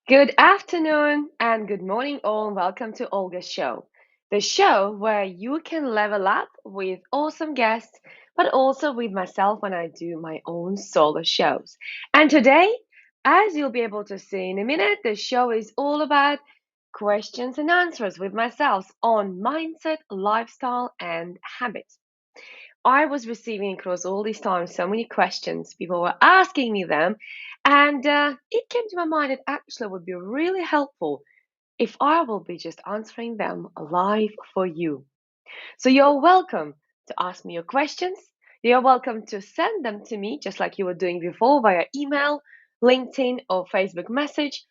Good afternoon and good morning, all. Welcome to Olga's show, the show where you can level up with awesome guests, but also with myself when I do my own solo shows. And today, as you'll be able to see in a minute, the show is all about questions and answers with myself on mindset, lifestyle, and habits. I was receiving across all these times so many questions. People were asking me them, and it came to my mind it actually would be really helpful if I will be just answering them live for you. So you're welcome to ask me your questions. You're welcome to send them to me, just like you were doing before, via email, LinkedIn, or Facebook message.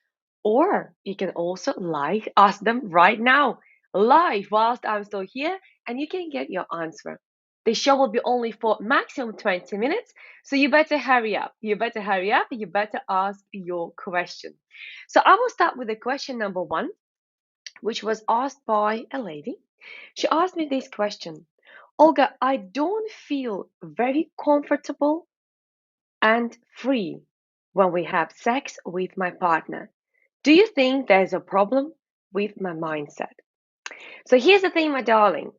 Or you can also live ask them right now, live whilst I'm still here, and you can get your answer. The show will be only for maximum 20 minutes, so you better hurry up. You better hurry up. You better ask your question. So I will start with the question number one, which was asked by a lady. She asked me this question: Olga, I don't feel very comfortable and free when we have sex with my partner. Do you think there's a problem with my mindset? So here's the thing, my darling.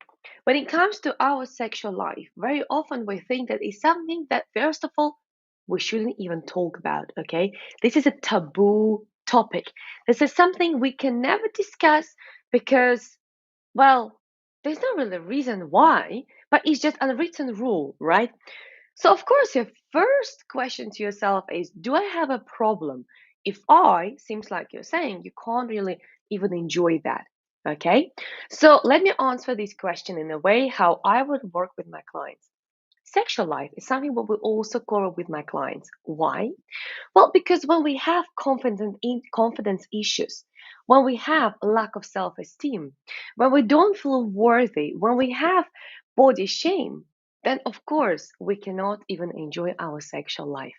When it comes to our sexual life, very often we think that it's something that, first of all, we shouldn't even talk about, okay? This is a taboo topic. This is something we can never discuss because, well, there's no really reason why, but it's just unwritten rule, right? So, of course, your first question to yourself is: do I have a problem? If seems like you're saying, you can't really even enjoy that. Okay. So, let me answer this question in a way how I would work with my clients. Sexual life is something what we also cover with my clients. Why? Well, because when we have confidence issues, when we have a lack of self-esteem, when we don't feel worthy, when we have body shame, then of course we cannot even enjoy our sexual life.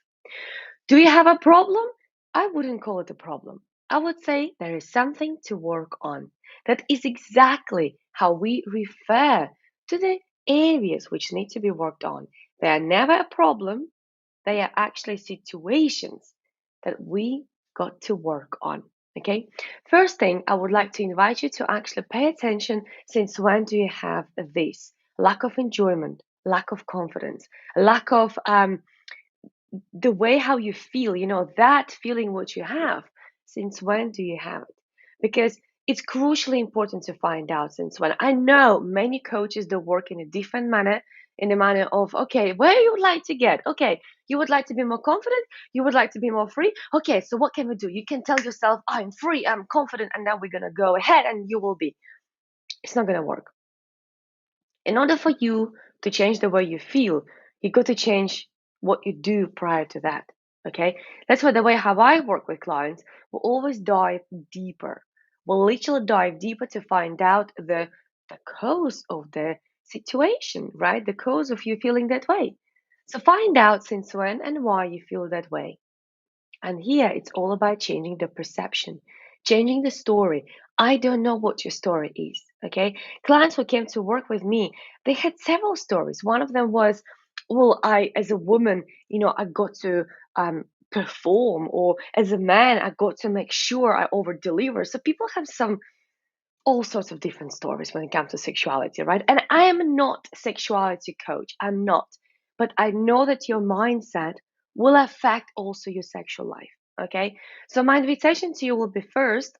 Do you have a problem? I wouldn't call it a problem. I would say there is something to work on. That is exactly how we refer to the areas which need to be worked on. They are never a problem, they are actually situations that we got to work on. Okay. First thing, I would like to invite you to actually pay attention. Since when do you have this lack of enjoyment, lack of confidence, lack of the way how you feel? That feeling what you have. Since when do you have it? Because it's crucially important to find out since when. I know many coaches they work in a different manner, in the manner of, okay, where you would like to get? Okay, you would like to be more confident, you would like to be more free. Okay, so what can we do? You can tell yourself, I'm free, I'm confident, and now we're gonna go ahead and you will be. It's not gonna work. In order for you to change the way you feel, you got to change what you do prior to that. Okay, that's why the way how I work with clients will always dive deeper. We'll literally dive deeper to find out the cause of the situation, right? The cause of you feeling that way. So find out since when and why you feel that way. And here it's all about changing the perception, changing the story. I don't know what your story is. Okay. Clients who came to work with me, they had several stories. One of them was, well, as a woman, I got to perform, or as a man, I got to make sure I over deliver. So people have all sorts of different stories when it comes to sexuality, right? And I am not a sexuality coach. I'm not. But I know that your mindset will affect also your sexual life. Okay. So my invitation to you will be, first,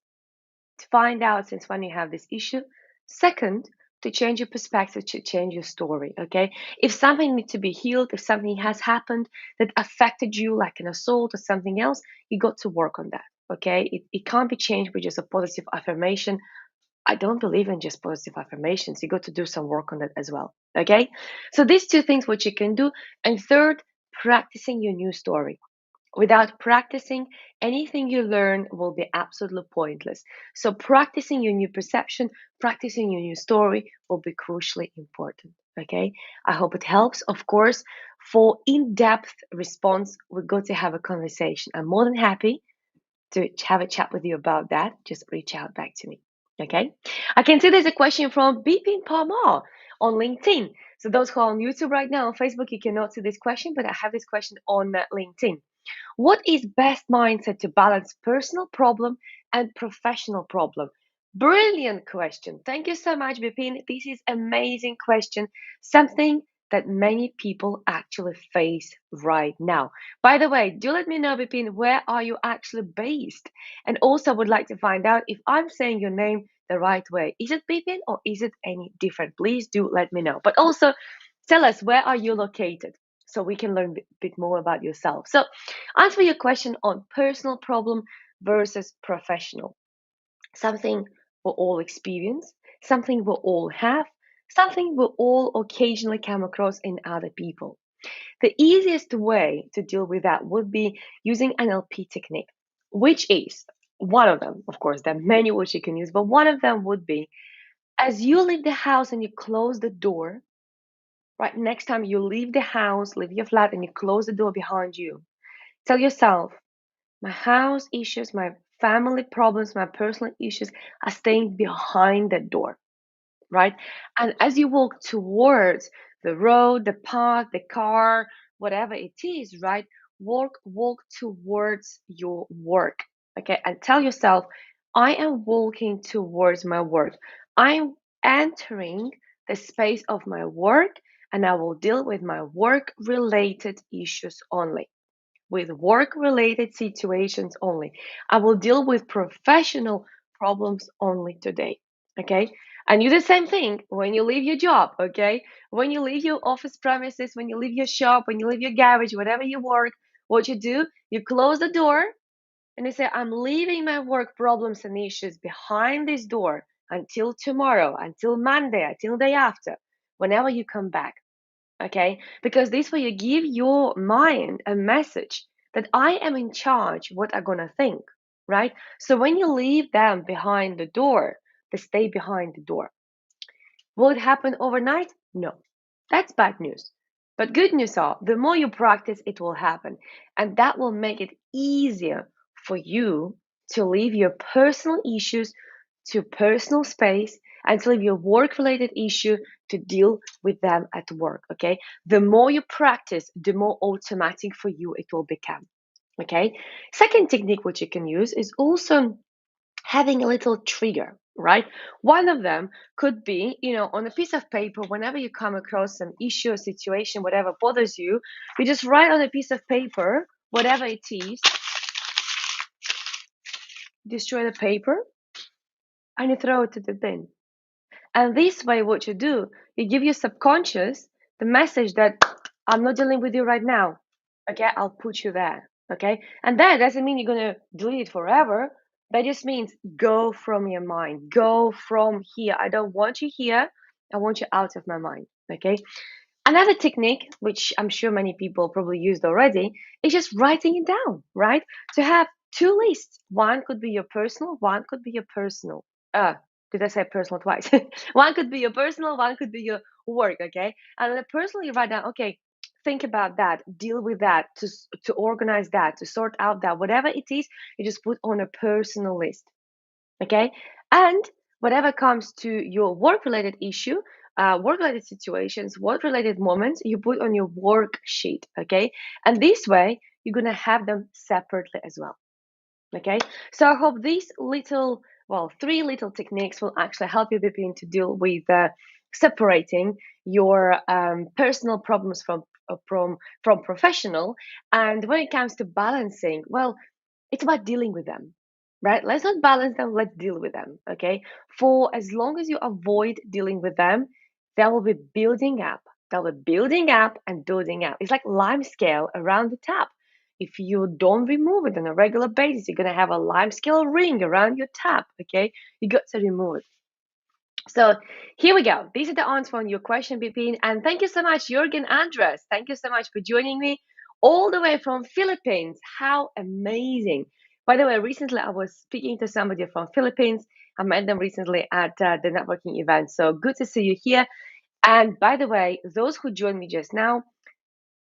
to find out since when you have this issue. Second, to change your perspective, to change your story. Okay. If something needs to be healed, if something has happened that affected you, like an assault or something else, you got to work on that. Okay. It can't be changed with just a positive affirmation. I don't believe in just positive affirmations. You got to do some work on that as well. Okay. So these two things which you can do. And third, practicing your new story. Without practicing, anything you learn will be absolutely pointless. So practicing your new perception, practicing your new story will be crucially important. Okay. I hope it helps. Of course, for in-depth response, we're going to have a conversation. I'm more than happy to have a chat with you about that. Just reach out back to me. Okay. I can see there's a question from Bipin Parmar on LinkedIn. So those who are on YouTube right now, on Facebook, you cannot see this question, but I have this question on LinkedIn. What is best mindset to balance personal problem and professional problem? Brilliant question. Thank you so much, Bipin. This is amazing question. Something that many people actually face right now. By the way, do let me know, Bipin, where are you actually based? And also would like to find out if I'm saying your name the right way. Is it Bipin or is it any different? Please do let me know. But also tell us, where are you located so we can learn a bit more about yourself. So answer your question on personal problem versus professional. Something we all experience, something we all have, something we all occasionally come across in other people. The easiest way to deal with that would be using NLP technique, which is one of them. Of course, there are many which you can use, but one of them would be as you leave the house and you close the door, right? Next time you leave the house, leave your flat, and you close the door behind you, tell yourself, my house issues, my family problems, my personal issues are staying behind that door, right? And as you walk towards the road, the path, the car, whatever it is, right? Walk towards your work, okay? And tell yourself, I am walking towards my work. I'm entering the space of my work, and I will deal with my work related issues only, with work related situations only. I will deal with professional problems only today. Okay. And you do the same thing when you leave your job. Okay. When you leave your office premises, when you leave your shop, when you leave your garage, whatever you work, what you do, you close the door and you say, I'm leaving my work problems and issues behind this door until tomorrow, until Monday, until the day after, whenever you come back. Okay, because this way you give your mind a message that I am in charge what I'm gonna think, right? So when you leave them behind the door, they stay behind the door. Will it happen overnight? No. That's bad news. But good news are the more you practice, it will happen. And that will make it easier for you to leave your personal issues to personal space and to leave your work related issue to deal with them at work. Okay. The more you practice, the more automatic for you it will become. Okay. Second technique which you can use is also having a little trigger, right? One of them could be, on a piece of paper, whenever you come across some issue or situation, whatever bothers you, you just write on a piece of paper, whatever it is, destroy the paper, and you throw it to the bin. And this way, what you do, you give your subconscious the message that I'm not dealing with you right now. Okay, I'll put you there. Okay, and that doesn't mean you're gonna delete it forever. That just means go from your mind, go from here. I don't want you here. I want you out of my mind. Okay. Another technique, which I'm sure many people probably used already, is just writing it down, right? To have two lists. One could be your personal, one could be your personal. Did I say personal twice? One could be your personal, one could be your work, okay? And on a personal, you write down, okay, think about that, deal with that, to organize that, to sort out that, whatever it is, you just put on a personal list, okay? And whatever comes to your work related issue, work related situations, work related moments, you put on your worksheet, okay? And this way, you're gonna have them separately as well. Okay, so I hope these little, well, three little techniques will actually help you begin to deal with separating your personal problems from professional. And when it comes to balancing, well, it's about dealing with them, right? Let's not balance them, let's deal with them. Okay, for as long as you avoid dealing with them, they will be building up. They'll be building up and building up. It's like lime scale around the tap. If you don't remove it on a regular basis, you're gonna have a lime scale ring around your tap. Okay, you got to remove it. So here we go. These are the answers on your question, Bipin. And thank you so much, Jürgen Andres. Thank you so much for joining me all the way from Philippines. How amazing. By the way, recently I was speaking to somebody from Philippines. I met them recently at the networking event. So good to see you here. And by the way, those who joined me just now,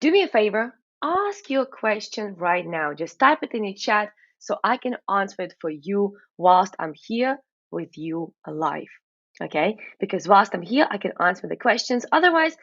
do me a favor, ask your question right now. Just type it in the chat so I can answer it for you whilst I'm here with you alive. Okay? Because whilst I'm here, I can answer the questions. Otherwise,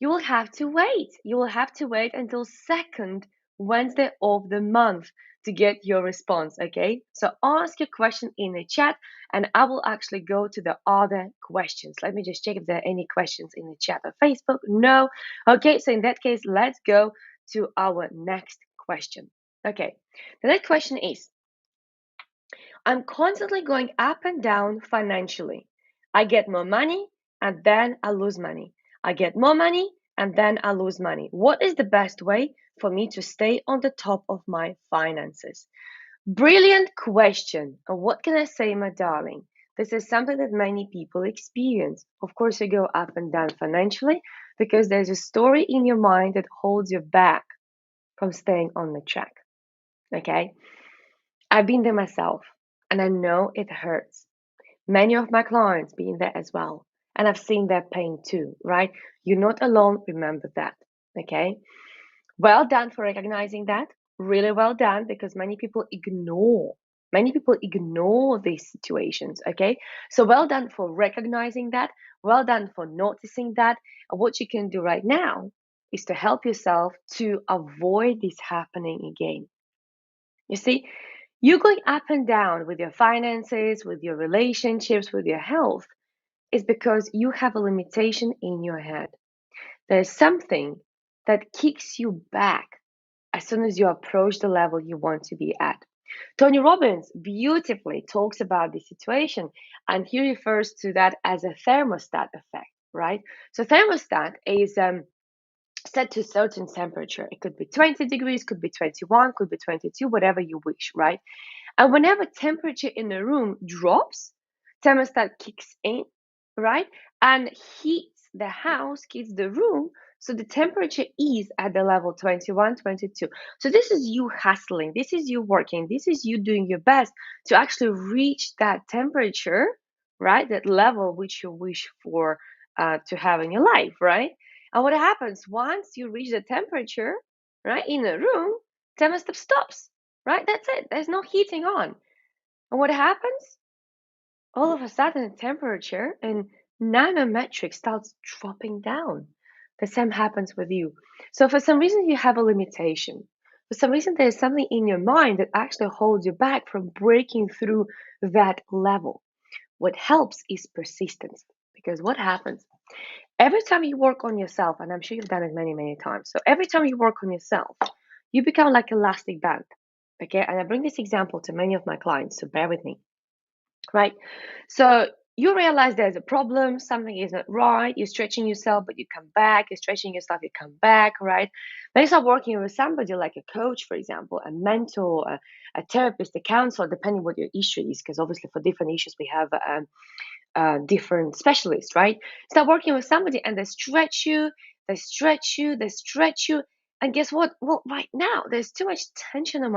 You will have to wait. You will have to wait until second Wednesday of the month to get your response, okay? So ask your question in the chat and I will actually go to the other questions. Let me just check if there are any questions in the chat or Facebook. No. Okay, so in that case, let's go to our next question. Okay, the next question is, I'm constantly going up and down financially. I get more money and then I lose money. I get more money and then I lose money. What is the best way for me to stay on the top of my finances? Brilliant question. And what can I say, my darling? This is something that many people experience. Of course, you go up and down financially because there's a story in your mind that holds you back from staying on the track. Okay? I've been there myself and I know it hurts. Many of my clients been there as well. And I've seen their pain too, right? You're not alone. Remember that. Okay. Well done for recognizing that. Really well done because many people ignore these situations. Okay. So well done for recognizing that. Well done for noticing that. And what you can do right now is to help yourself to avoid this happening again. You see, you going up and down with your finances, with your relationships, with your health is because you have a limitation in your head. There's something that kicks you back as soon as you approach the level you want to be at. Tony Robbins beautifully talks about this situation and he refers to that as a thermostat effect, right? So thermostat is set to a certain temperature. It could be 20 degrees, could be 21, could be 22, whatever you wish, right? And whenever temperature in the room drops, thermostat kicks in, right? And heats the house, heats the room, so the temperature is at the level 21, 22. So this is you hustling, this is you working, this is you doing your best to actually reach that temperature, right? That level which you wish for to have in your life, right? And what happens once you reach the temperature, right, in a room, thermostat stops, right? That's it. There's no heating on. And what happens? All of a sudden, the temperature in nanometric starts dropping down. The same happens with you. So, for some reason, you have a limitation. For some reason, there's something in your mind that actually holds you back from breaking through that level. What helps is persistence. Because what happens? Every time you work on yourself, and I'm sure you've done it many, many times. So, every time you work on yourself, you become like elastic band. Okay, and I bring this example to many of my clients, so bear with me, right? So you realize there's a problem, something isn't right, you're stretching yourself, but you come back, you're stretching yourself, you come back, right? Then you start working with somebody like a coach, for example, a mentor, a therapist, a counselor, depending what your issue is, because obviously for different issues we have different specialists, right? Start working with somebody and they stretch you, they stretch you, they stretch you. And guess what? Well, right now there's too much tension on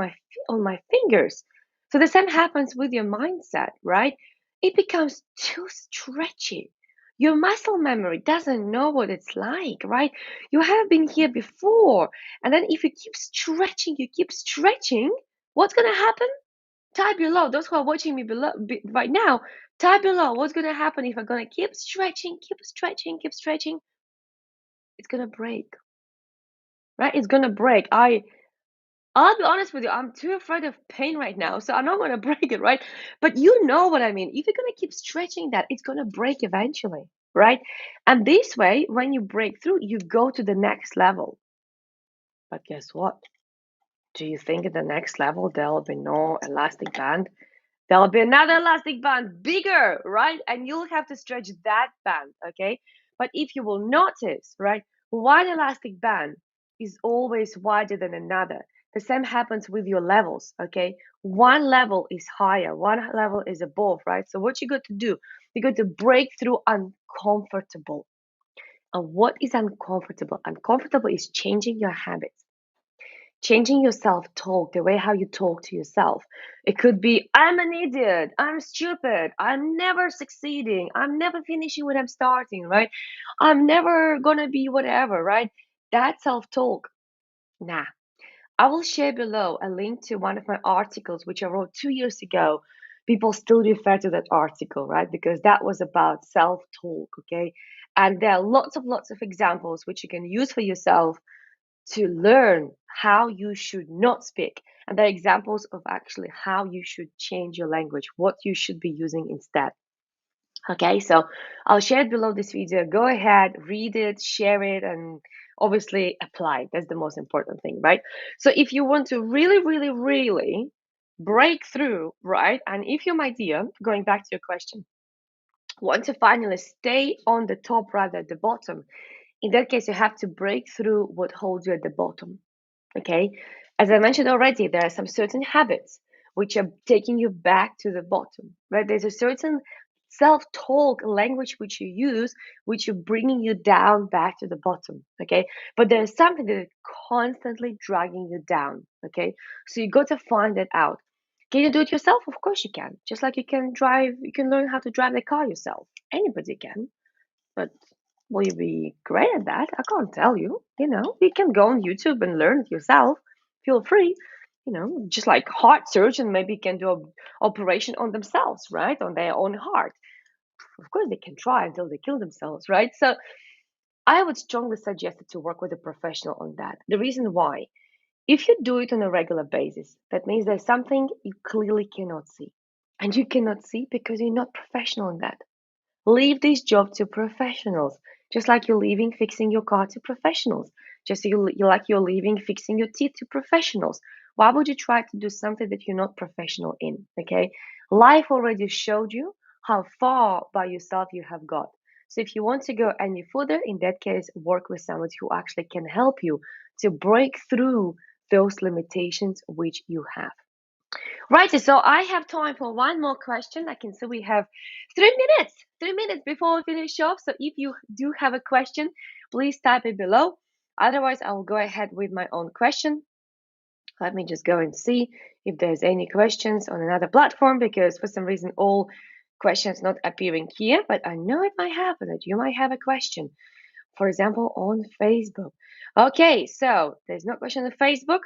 my fingers. So the same happens with your mindset, right? It becomes too stretchy. Your muscle memory doesn't know what it's like, right? You have been here before. And then if you keep stretching, what's going to happen? Type below. Those who are watching me right now, type below what's going to happen if I'm going to keep stretching, keep stretching, keep stretching. It's going to break, right? It's going to break. I'll be honest with you, I'm too afraid of pain right now, so I'm not going to break it, right? But you know what I mean. If you're going to keep stretching that, it's going to break eventually, right? And this way, when you break through, you go to the next level. But guess what? Do you think at the next level there'll be no elastic band? There'll be another elastic band, bigger, right? And you'll have to stretch that band, okay? But if you will notice, right, one elastic band is always wider than another. The same happens with your levels, okay? One level is higher, one level is above, right? So what you got to do, you got to break through uncomfortable. And what is uncomfortable? Uncomfortable is changing your habits, changing your self-talk, the way how you talk to yourself. It could be, I'm an idiot, I'm stupid, I'm never succeeding, I'm never finishing what I'm starting, right? I'm never gonna be whatever, right? That self-talk. Nah. I will share below a link to one of my articles which I wrote 2 years ago. People still refer to that article, right? Because that was about self-talk, okay? And there are lots of examples which you can use for yourself to learn how you should not speak. And there are examples of actually how you should change your language, what you should be using instead. Okay, so I'll share it below this video. Go ahead, read it, share it, and obviously apply. That's the most important thing, right? So if you want to really break through, right? And if you, my dear, going back to your question, want to finally stay on the top rather at the bottom, in that case, you have to break through what holds you at the bottom. Okay. As I mentioned already, there are some certain habits which are taking you back to the bottom, right? There's a certain self talk language which you use, which are bringing you down back to the bottom. Okay. But there's something that is constantly dragging you down. Okay. So you got to find that out. Can you do it yourself? Of course you can. Just like you can learn how to drive the car yourself. Anybody can. But will you be great at that? I can't tell you. You can go on YouTube and learn it yourself. Feel free. Just like heart surgeon maybe can do an operation on themselves, right? On their own heart. Of course, they can try until they kill themselves, right? So I would strongly suggest to work with a professional on that. The reason why, if you do it on a regular basis, that means there's something you clearly cannot see. And you cannot see because you're not professional in that. Leave this job to professionals, just like you're leaving fixing your car to professionals. Just like you're leaving fixing your teeth to professionals. Why would you try to do something that you're not professional in? Okay, life already showed you how far by yourself you have got. So if you want to go any further, in that case, work with someone who actually can help you to break through those limitations which you have. Right, so I have time for one more question. I can see we have 3 minutes, 3 minutes before we finish off. So if you do have a question, please type it below. Otherwise, I will go ahead with my own question. Let me just go and see if there's any questions on another platform, because for some reason all questions not appearing here, but I know it might happen that you might have a question. For example, on Facebook. Okay, so there's no question on Facebook.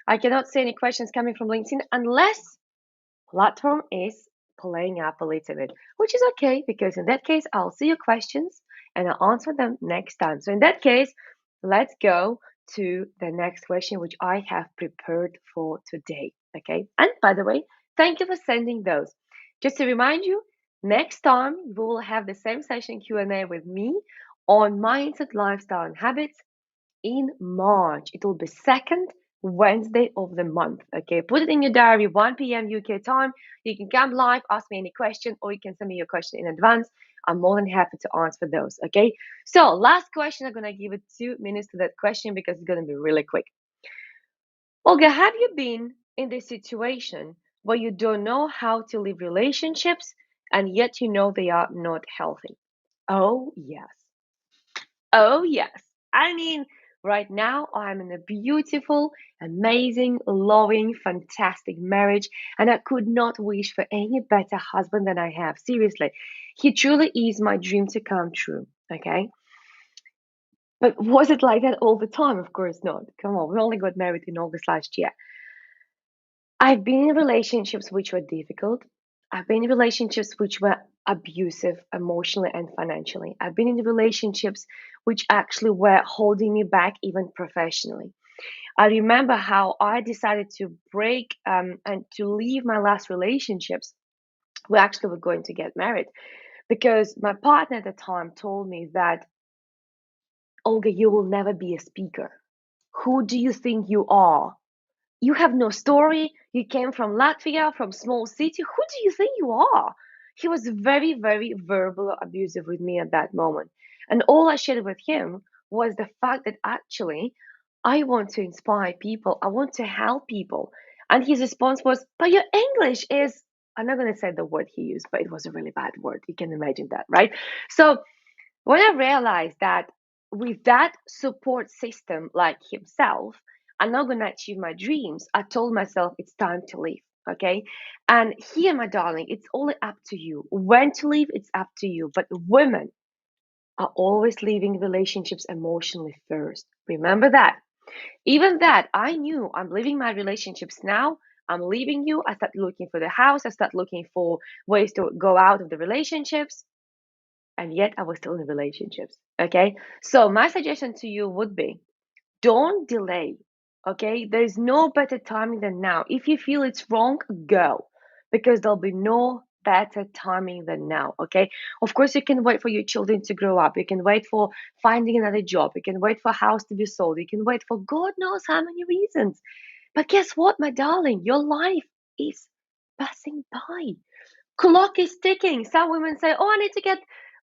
I cannot see any questions coming from LinkedIn unless platform is playing up a little bit, which is okay because in that case, I'll see your questions and I'll answer them next time. So in that case, let's go to the next question, which I have prepared for today. Okay. And by the way, thank you for sending those. Just to remind you, next time we will have the same session Q&A with me on mindset, lifestyle, and habits in March. It will be second Wednesday of the month. Okay, put it in your diary, 1 p.m. UK time. You can come live, ask me any question, or you can send me your question in advance. I'm more than happy to answer those. Okay, so last question. I'm gonna give it 2 minutes to that question because it's gonna be really quick. Olga, have you been in this situation where you don't know how to live relationships and yet you know they are not healthy? Oh, yes. Oh, yes. I mean, right now I'm in a beautiful, amazing, loving, fantastic marriage, and I could not wish for any better husband than I have. Seriously, he truly is my dream to come true. Okay. But was it like that all the time? Of course not. Come on, we only got married in August last year. I've been in relationships which were difficult. I've been in relationships which were abusive emotionally and financially. I've been in relationships which actually were holding me back even professionally. I remember how I decided to break and to leave my last relationships. We actually were going to get married because my partner at the time told me that, Olga, you will never be a speaker. Who do you think you are? You have no story. You came from Latvia, from small city. Who do you think you are? He was very verbal abusive with me at that moment. And all I shared with him was the fact that actually I want to inspire people. I want to help people. And his response was, but your English is, I'm not going to say the word he used, but it was a really bad word. You can imagine that, right? So when I realized that with that support system like himself, I'm not going to achieve my dreams, I told myself it's time to leave. Okay. And here, my darling, it's only up to you. When to leave, it's up to you. But women are always leaving relationships emotionally first. Remember that. Even that, I knew I'm leaving my relationships now. I'm leaving you. I start looking for the house. I start looking for ways to go out of the relationships. and yet I was still in relationships. Okay. So my suggestion to you would be, don't delay. Okay. There's no better timing than now. If you feel it's wrong, go, because there'll be no better timing than now. Okay. Of course, you can wait for your children to grow up. You can wait for finding another job. You can wait for a house to be sold. You can wait for God knows how many reasons. But guess what, my darling? Your life is passing by. Clock is ticking. Some women say, "Oh, I need to get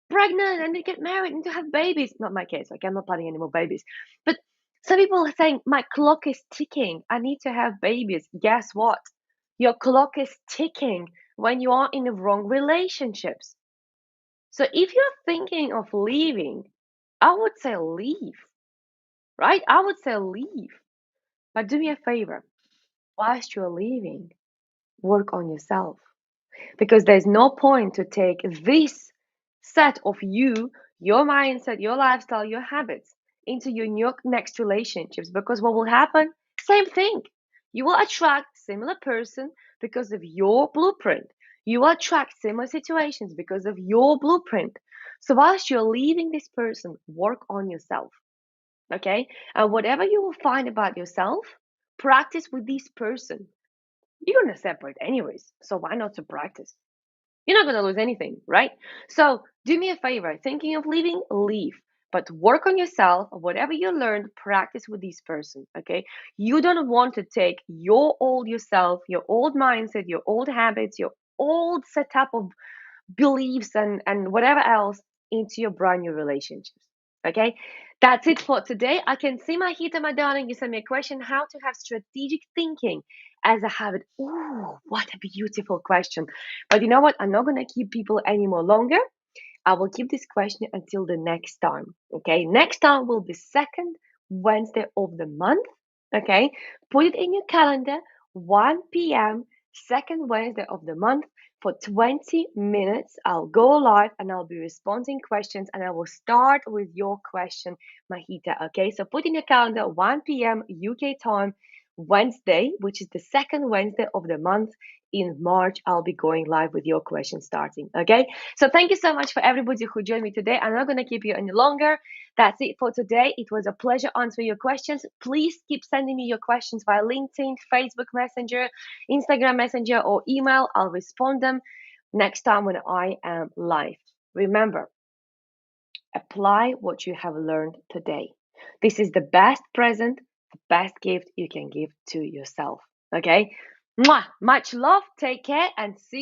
pregnant, I need to get married, I need to have babies." Not my case. Okay, I'm not planning any more babies. But some people are saying, "My clock is ticking. I need to have babies." Guess what? Your clock is ticking when you are in the wrong relationships. So if you're thinking of leaving, I would say leave, right? I would say leave. But do me a favor. Whilst you're leaving, work on yourself, because there's no point to take this set of you, your mindset, your lifestyle, your habits into your new next relationships, because what will happen? Same thing. You will attract similar person because of your blueprint. You will attract similar situations because of your blueprint. So whilst you're leaving this person, work on yourself. Okay? And whatever you will find about yourself, practice with this person. You're gonna separate anyways, so why not to practice? You're not going to lose anything, right? So do me a favor. Thinking of leaving, leave. But work on yourself. Whatever you learned, practice with this person, okay? You don't want to take your old yourself, your old mindset, your old habits, your old setup of beliefs and whatever else into your brand new relationships. Okay, that's it for today. I can see my Hita, my darling. You sent me a question: how to have strategic thinking as a habit. Oh, what a beautiful question. But you know what? I'm not gonna keep people any more longer. I will keep this question until the next time. Okay, next time will be second Wednesday of the month. Okay, put it in your calendar, 1 p.m., second Wednesday of the month. For 20 minutes, I'll go live and I'll be responding questions, and I will start with your question, Mahita. Okay, so put in your calendar, 1 p.m. UK time, Wednesday, which is the second Wednesday of the month in March. I'll be going live with your question starting. Okay, so thank you so much for everybody who joined me today. I'm not going to keep you any longer. That's it for today. It was a pleasure answering your questions. Please keep sending me your questions via LinkedIn, Facebook Messenger, Instagram Messenger, or email. I'll respond them next time when I am live. Remember, apply what you have learned today. This is the best present, the best gift you can give to yourself. Okay? Mwah! Much love. Take care and see you.